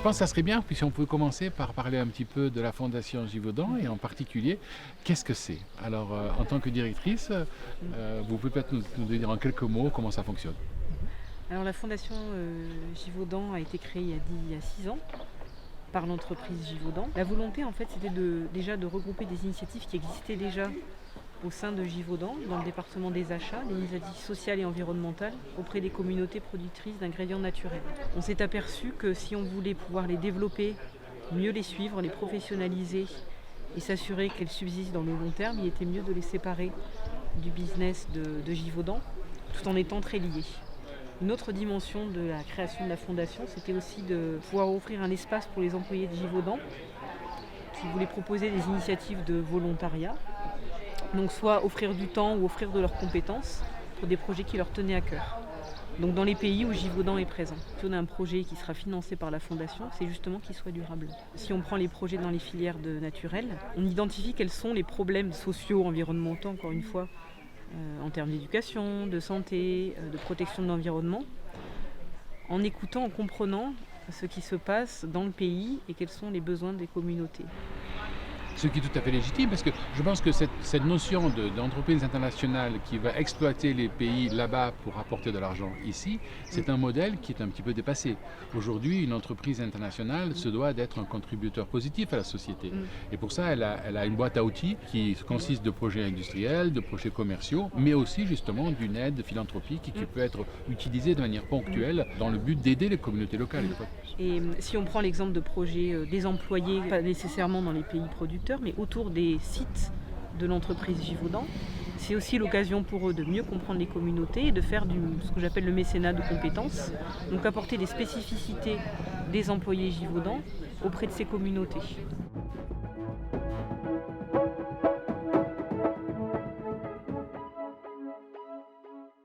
Je pense que ça serait bien si on pouvait commencer par parler un petit peu de la Fondation Givaudan et en particulier, qu'est-ce que c'est? Alors, en tant que directrice, vous pouvez peut-être nous dire en quelques mots comment ça fonctionne. Alors la fondation Givaudan a été créée il y a 6 ans par l'entreprise Givaudan. La volonté en fait c'était déjà de regrouper des initiatives qui existaient déjà au sein de Givaudan, dans le département des achats, des initiatives sociales et environnementales auprès des communautés productrices d'ingrédients naturels. On s'est aperçu que si on voulait pouvoir les développer, mieux les suivre, les professionnaliser et s'assurer qu'elles subsistent dans le long terme, il était mieux de les séparer du business de Givaudan tout en étant très liés. Une autre dimension de la création de la fondation, c'était aussi de pouvoir offrir un espace pour les employés de Givaudan qui voulaient proposer des initiatives de volontariat. Donc soit offrir du temps ou offrir de leurs compétences pour des projets qui leur tenaient à cœur. Donc dans les pays où Givaudan est présent. Si on a un projet qui sera financé par la fondation, c'est justement qu'il soit durable. Si on prend les projets dans les filières de naturel, on identifie quels sont les problèmes sociaux, environnementaux, encore une fois, en termes d'éducation, de santé, de protection de l'environnement, en écoutant, en comprenant ce qui se passe dans le pays et quels sont les besoins des communautés. Ce qui est tout à fait légitime, parce que je pense que cette notion d'entreprise internationale qui va exploiter les pays là-bas pour apporter de l'argent ici, c'est un modèle qui est un petit peu dépassé. Aujourd'hui, une entreprise internationale se doit d'être un contributeur positif à la société. Et pour ça, elle a une boîte à outils qui consiste de projets industriels, de projets commerciaux, mais aussi justement d'une aide philanthropique qui peut être utilisée de manière ponctuelle dans le but d'aider les communautés locales. Et si on prend l'exemple de projets des employés, pas nécessairement dans les pays producteurs, mais autour des sites de l'entreprise Givaudan, c'est aussi l'occasion pour eux de mieux comprendre les communautés et de faire ce que j'appelle le mécénat de compétences, donc apporter des spécificités des employés Givaudan auprès de ces communautés.